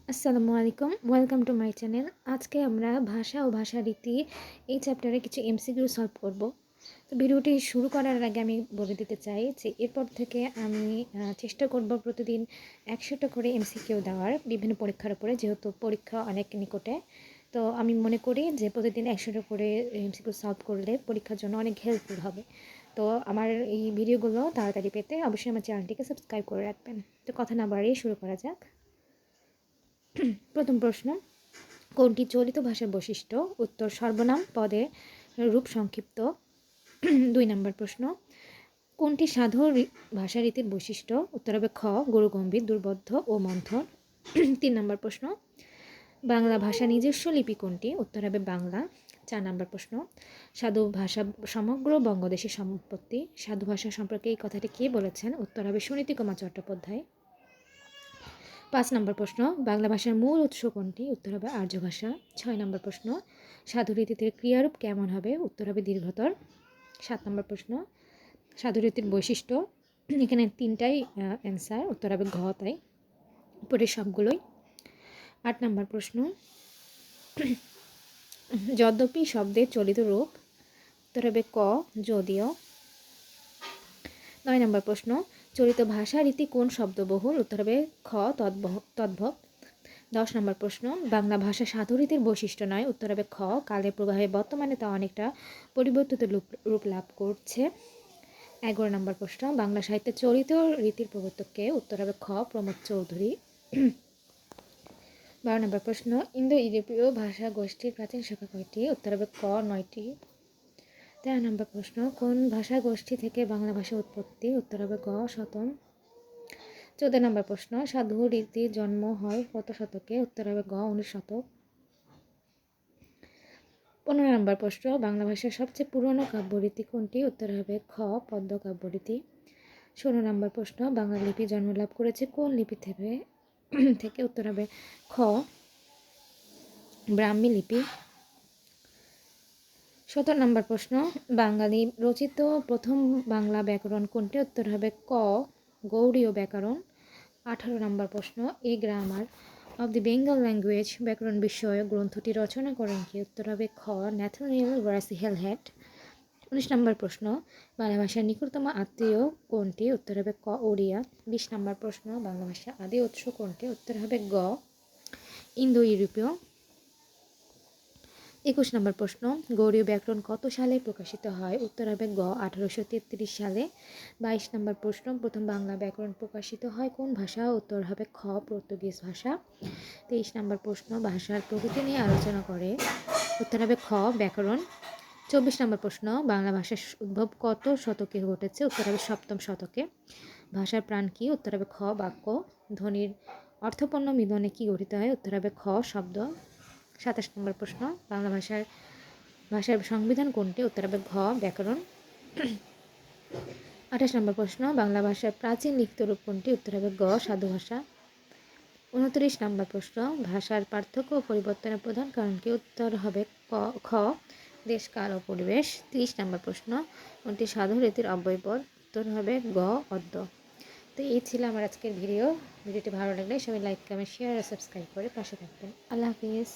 আসসালামু আলাইকুম, welcome to my channel. আজকে আমরা ভাষা ও ভাষারীতি এই চ্যাপ্টারে কিছু এমসিকিউ সলভ করব। তো ভিডিওটি শুরু করার আগে আমি বলে দিতে চাই যে এরপর থেকে আমি চেষ্টা করব প্রতিদিন 100টা করে এমসিকিউ দেওয়ার বিভিন্ন পরীক্ষার উপরে, যেহেতু পরীক্ষা অনেক নিকটে। তো আমি মনে করি যে প্রতিদিন 100টা করে এমসিকিউ সলভ করলে পরীক্ষার জন্য অনেক হেল্পফুল হবে। তো আমার এই ভিডিওগুলো তাড়াতাড়ি পেতে অবশ্যই আমার চ্যানেলটিকে সাবস্ক্রাইব করে রাখবেন। তো কথা না বাড়িয়ে শুরু করা যাক। প্রথম প্রশ্ন, কোনটি চলিত ভাষার বৈশিষ্ট্য? উত্তর সর্বনাম পদের রূপ সংক্ষিপ্ত। 2 নম্বর প্রশ্ন, কোনটি সাধু ভাষারীতির বৈশিষ্ট্য? উত্তর হবে খ গুরুগম্ভীর, দুর্বোধ্য ও মন্থর। 3 নম্বর প্রশ্ন, বাংলা ভাষা নিজস্ব লিপি কোনটি? উত্তর হবে বাংলা। 4 নম্বর প্রশ্ন, সাধু ভাষা সমগ্র বঙ্গদেশের সম্পত্তি। সাধু ভাষা সম্পর্কে এই কথাটি কে বলেছেন? উত্তর হবে সুনীতি কুমার চট্টোপাধ্যায়। 5 নম্বর প্রশ্ন, বাংলা ভাষার মূল উৎস কোনটি? উত্তর হবে আর্য ভাষা। 6 নম্বর প্রশ্ন, সাধুরীতিতে ক্রিয়ারূপ কেমন হবে? উত্তর হবে দীর্ঘতর। 7 নম্বর প্রশ্ন, সাধুরীতির বৈশিষ্ট্য। এখানে 3টাই অ্যান্সার, উত্তর হবে ঘ, তাই উপরের সবগুলোই। 8 নম্বর প্রশ্ন, যদ্যপি শব্দের চলিত রূপ। উত্তর হবে ক যদিও। 9 নম্বর প্রশ্ন, চলিত ভাষা রীতি কোন শব্দবহুল? উত্তর হবে খ তদ্ভব। 10 নম্বর প্রশ্ন, বাংলা ভাষা সাধুরীতির বৈশিষ্ট্য নয়। উত্তর হবে খ কালের প্রবাহে বর্তমানে তা অনেকটা পরিবর্তিত রূপ লাভ করছে। 11 নম্বর প্রশ্ন, বাংলা সাহিত্যে চলিত রীতির প্রবর্তককে? উত্তর হবে খ প্রমোদ চৌধুরী। 12 নম্বর প্রশ্ন, ইন্দো ইউরোপীয় ভাষা গোষ্ঠীর প্রাচীন শাখা কয়টি? উত্তর হবে ক 9টি। 13 নম্বর প্রশ্ন, কোন ভাষা গোষ্ঠী থেকে বাংলা ভাষা উৎপত্তি? উত্তর হবে গ শতম। 14 নম্বর প্রশ্ন, সাধু রীতির জন্ম হয় কত শতকে? উত্তর হবে গ 19 শতক। 15 নম্বর প্রশ্ন, বাংলা ভাষার সবচেয়ে পুরনো কাব্যরীতি কোনটি? উত্তর হবে খ পদ্য কাব্যরীতি। 16 নম্বর প্রশ্ন, বাংলা লিপি জন্মলাভ করেছে কোন লিপি থেকে? উত্তর হবে খ ব্রাহ্মী লিপি। 17 নম্বর প্রশ্ন, বাঙালি রচিত প্রথম বাংলা ব্যাকরণ কোনটি? উত্তর হবে ক গৌড়ীয় ব্যাকরণ। 18 নম্বর প্রশ্ন, a grammar of the Bengal language ব্যাকরণ বিষয়ক গ্রন্থটি রচনা করেন কি? উত্তর হবে খ ন্যাথনিয়েল রাসেল হেড। 19 নম্বর প্রশ্ন, বাংলা ভাষার নিকটতম আত্মীয় কোনটি? উত্তর হবে ক ওড়িয়া। 20 নম্বর প্রশ্ন, বাংলা ভাষার আদি উৎস কোনটি? উত্তর হবে গ ইন্দো ইউরোপীয়। 21 নম্বর প্রশ্ন, গৌড়ীয় ব্যাকরণ কত সালে প্রকাশিত হয়? উত্তর হবে গ 1833 সালে। 22 নম্বর প্রশ্ন, প্রথম বাংলা ব্যাকরণ প্রকাশিত হয় কোন ভাষা? উত্তর হবে খ পর্তুগিজ ভাষা। 23 নম্বর প্রশ্ন, ভাষার প্রকৃতি নিয়ে আলোচনা করে। উত্তর হবে খ ব্যাকরণ। 24 নম্বর প্রশ্ন, বাংলা ভাষার উদ্ভব কত শতকে ঘটেছে? উত্তর হবে 7ম শতকে। ভাষার প্রাণ কি? উত্তর হবে খ বাক্য। ধ্বনির অর্থপূর্ণ মিলনে কি গঠিত হয়? উত্তর হবে খ শব্দ। 27 নম্বর প্রশ্ন, বাংলা ভাষার সংবিধান কোনটি? উত্তর হবে ঘ ব্যাকরণ। 28 নম্বর প্রশ্ন, বাংলা ভাষার প্রাচীন লিখিত রূপ কোনটি? উত্তর হবে গ সাধু ভাষা। 29 নম্বর প্রশ্ন, ভাষার পার্থক্য ও পরিবর্তনের প্রধান কারণ কি? উত্তর হবে খ দেশ কাল ও পরিবেশ। 30 নম্বর প্রশ্ন, কোনটি সাধু রীতির অব্যয়পদ? উত্তর হবে গ অদ্য। তো এই ছিল আমার আজকের ভিডিওটি ভালো লাগলে সবাই লাইক কমেন্ট শেয়ার আর সাবস্ক্রাইব করে পাশে থাকবেন। আল্লাহ হাফিজ।